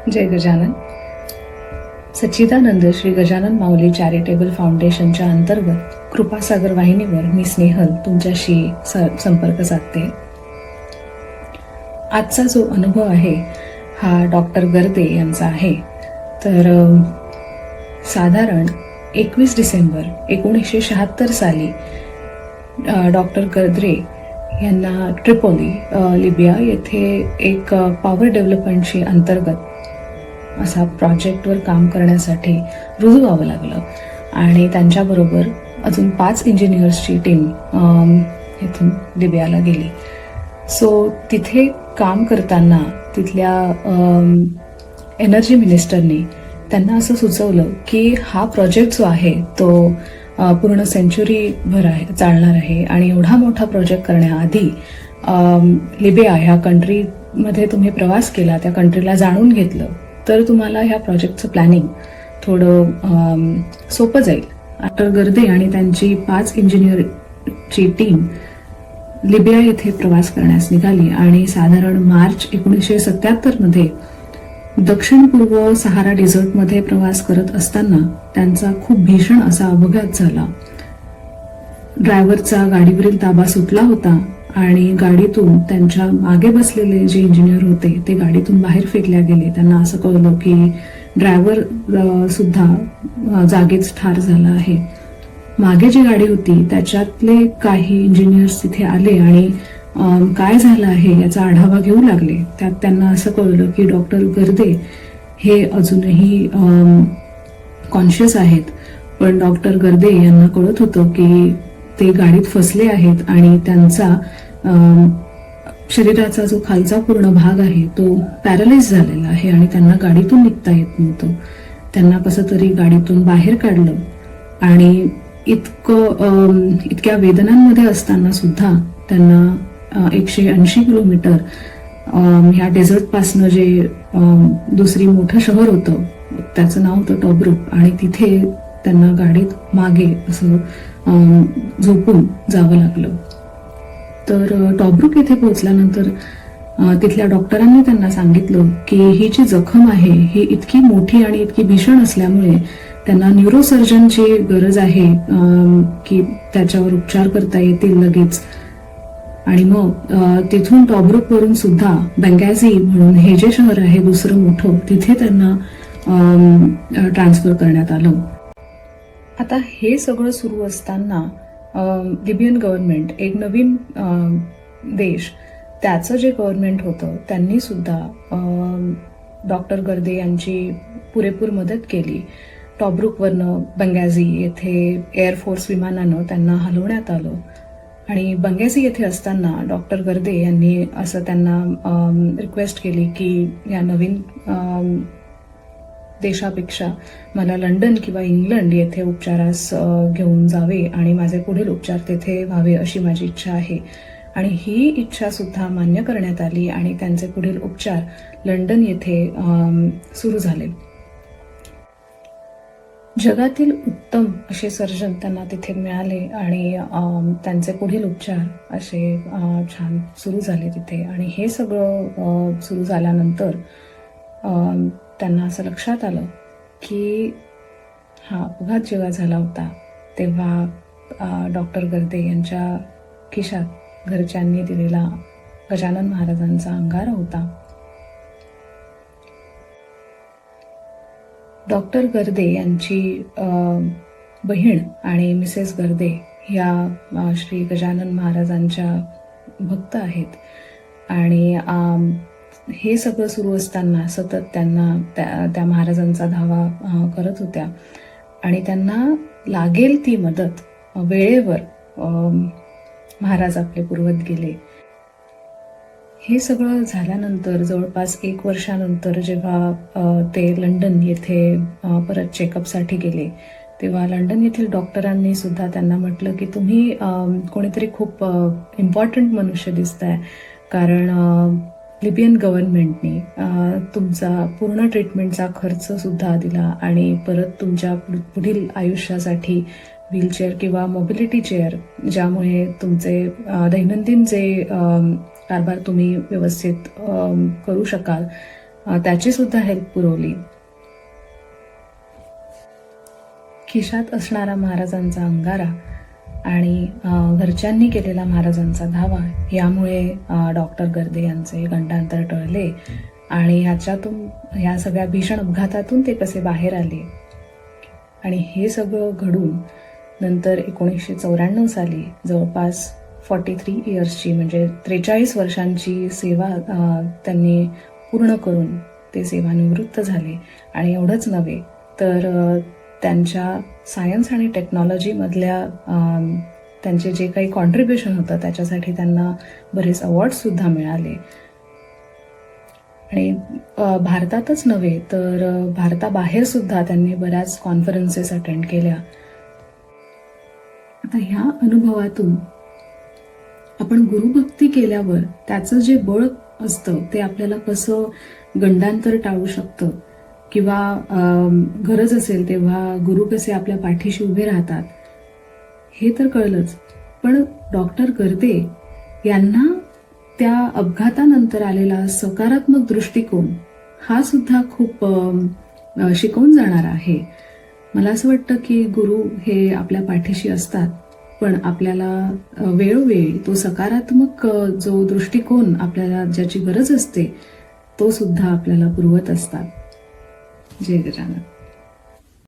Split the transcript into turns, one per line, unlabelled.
जय गजानन. सच्चिदानंद श्री गजानन माऊली charitable फाउंडेशनच्या अंतर्गत कृपासागर वाहिनीवर मी स्नेहल तुमच्याशी संपर्क साधते. आजचा जो अनुभव आहे हा डॉक्टर गर्दे यांचा आहे. तर साधारण 21 डिसेंबर 1976 साली डॉक्टर गर्दे यांना ट्रिपोली लिबिया येथे एक पॉवर डेव्हलपमेंटशी अंतर्गत असा प्रोजेक्टवर काम करण्यासाठी रुजू व्हावं लागलं आणि त्यांच्याबरोबर अजून 5 इंजिनियर्सची टीम इथून लिबियाला गेली. सो तिथे काम करताना तिथल्या एनर्जी मिनिस्टरनी त्यांना असं सुचवलं की हा प्रोजेक्ट जो आहे तो पूर्ण सेंचुरीभर चालणार आहे आणि एवढा मोठा प्रोजेक्ट करण्याआधी लिबिया ह्या कंट्रीमध्ये तुम्ही प्रवास केला, त्या कंट्रीला जाणून घेतलं तर तुम्हाला ह्या प्रोजेक्टचं प्लॅनिंग थोडं सोपं जाईल. डॉक्टर गर्दे आणि त्यांची 5 इंजिनियरची टीम लिबिया येथे प्रवास करण्यास निघाली आणि साधारण मार्च 1977 मध्ये दक्षिण पूर्व सहारा डेझर्टमध्ये प्रवास करत असताना त्यांचा खूप भीषण असा अपघात झाला. ड्रायव्हरचा गाडीवरील ताबा सुटला होता आणि गाडीतून त्यांच्या मागे बसलेले जे इंजिनियर होते ते गाडीतून बाहेर फेकल्या गेले. त्यांना असं कळलं की ड्रायव्हर सुद्धा जागीच ठार झाला आहे. मागे जी गाडी होती त्याच्यातले काही इंजिनियर्स तिथे आले आणि काय झालं आहे याचा आढावा घेऊ लागले. त्यात त्यांना असं कळलं की डॉक्टर गर्दे हे अजूनही कॉन्शियस आहेत, पण डॉक्टर गर्दे यांना कळत होतं की ते गाडीत फसले आहेत आणि त्यांचा शरीराचा जो खालचा पूर्ण भाग आहे तो पॅरालाइज झालेला आहे आणि त्यांना गाडीतून निघता येत नव्हतं. त्यांना कसं तरी गाडीतून बाहेर काढलं आणि इतक्या वेदनांमध्ये असताना सुद्धा त्यांना 180 किलोमीटर ह्या डेझर्टपासनं जे दुसरी मोठं शहर होतं त्याचं नाव होतं टॉब्रुक आणि तिथे त्यांना गाडीत मागे असं झोपून जावं लागलं. तर टॉब्रुक येथे पोहोचल्यानंतर तिथल्या डॉक्टरांनी त्यांना सांगितलं की ही जी जखम आहे ही इतकी मोठी आणि इतकी भीषण असल्यामुळे त्यांना न्यूरोसर्जनची गरज आहे की त्याच्यावर उपचार करता येतील लगेच. आणि मग तिथून टॉब्रुक वरून सुद्धा बेंगाझी म्हणून हे जे शहर आहे दुसरं मोठं तिथे त्यांना ट्रान्सफर करण्यात आलं. आता हे सगळं सुरू असताना लिबियन गव्हर्नमेंट, एक नवीन देश, त्याचं जे गव्हर्नमेंट होतं त्यांनी सुद्धा डॉक्टर गर्दे यांची पुरेपूर मदत केली. टॉब्रुकवरनं बेंगाझी येथे एअरफोर्स विमानानं त्यांना हलवण्यात आलं आणि बेंगाझी येथे असताना डॉक्टर गर्दे यांनी असं त्यांना रिक्वेस्ट केली की या नवीन देशापेक्षा मला लंडन किंवा इंग्लंड येथे उपचारास घेऊन जावे आणि माझे पुढील उपचार तेथे व्हावे अशी माझी इच्छा आहे. आणि ही इच्छा सुद्धा मान्य करण्यात आली आणि त्यांचे पुढील उपचार लंडन येथे सुरू झाले. जगातील उत्तम असे सर्जन त्यांना तिथे मिळाले आणि त्यांचे पुढील उपचार असे छान सुरू झाले तिथे. आणि हे सगळं सुरू झाल्यानंतर त्यांना असं लक्षात आलं की हा अपघात जेव्हा झाला होता तेव्हा डॉक्टर गर्दे यांच्या खिशात घरच्यांनी दिलेला गजानन महाराजांचा अंगारा होता. डॉक्टर गर्दे यांची बहीण आणि मिसेस गर्दे ह्या श्री गजानन महाराजांच्या भक्त आहेत आणि हे सगळं सुरू असताना सतत त्यांना त्या महाराजांचा धावा करत होत्या आणि त्यांना लागेल ती मदत वेळेवर महाराज आपले पुरवत गेले. हे सगळं झाल्यानंतर जवळपास 1 वर्षानंतर जेव्हा ते लंडन येथे परत चेकअपसाठी गेले तेव्हा लंडन येथील डॉक्टरांनी सुद्धा त्यांना म्हटलं की तुम्ही कोणीतरी खूप इम्पॉर्टंट मनुष्य दिसताय, कारण लिबियन गव्हर्नमेंटनी तुमचा पूर्ण ट्रीटमेंटचा खर्च सुद्धा दिला आणि परत तुमच्या पुढील आयुष्यासाठी व्हीलचेअर किंवा मोबिलिटी चेअर ज्यामुळे तुमचे दैनंदिन जे कारभार तुम्ही व्यवस्थित करू शकाल त्याची सुद्धा हेल्प पुरवली. खिशात असणारा महाराजांचा अंगारा आणि घरच्यांनी केलेला महाराजांचा धावा यामुळे डॉक्टर गर्दे यांचे गंडांतर टळले आणि ह्या सगळ्या भीषण अपघातातून ते कसे बाहेर आले. आणि हे सगळं घडून नंतर 1994 साली जवळपास 43 इयर्सची म्हणजे 43 वर्षांची सेवा त्यांनी पूर्ण करून ते सेवानिवृत्त झाले. आणि एवढंच नव्हे तर त्यांच्या सायन्स आणि टेक्नॉलॉजीमधल्या त्यांचे जे काही कॉन्ट्रीब्युशन होतं त्याच्यासाठी त्यांना बरेच अवॉर्डसुद्धा मिळाले. आणि भारतातच नव्हे तर भारताबाहेर सुद्धा त्यांनी बऱ्याच कॉन्फरन्सेस अटेंड केल्या. आता ह्या अनुभवातून आपण गुरुभक्ती केल्यावर त्याचं जे बळ असतं ते आपल्याला कसं गंडांतर टाळू शकतं किंवा गरज असेल तेव्हा गुरु कसे आपल्या पाठीशी उभे राहतात हे तर कळलंच. पण डॉक्टर गर्दे यांना त्या अपघातानंतर आलेला सकारात्मक दृष्टिकोन हा सुद्धा खूप शिकवून जाणार आहे. मला असं वाटतं की गुरु हे आपल्या पाठीशी असतात पण आपल्याला वेळोवेळी तो सकारात्मक जो दृष्टिकोन आपल्याला ज्याची गरज असते तो सुद्धा आपल्याला पुरवत असतात. जय गजानन.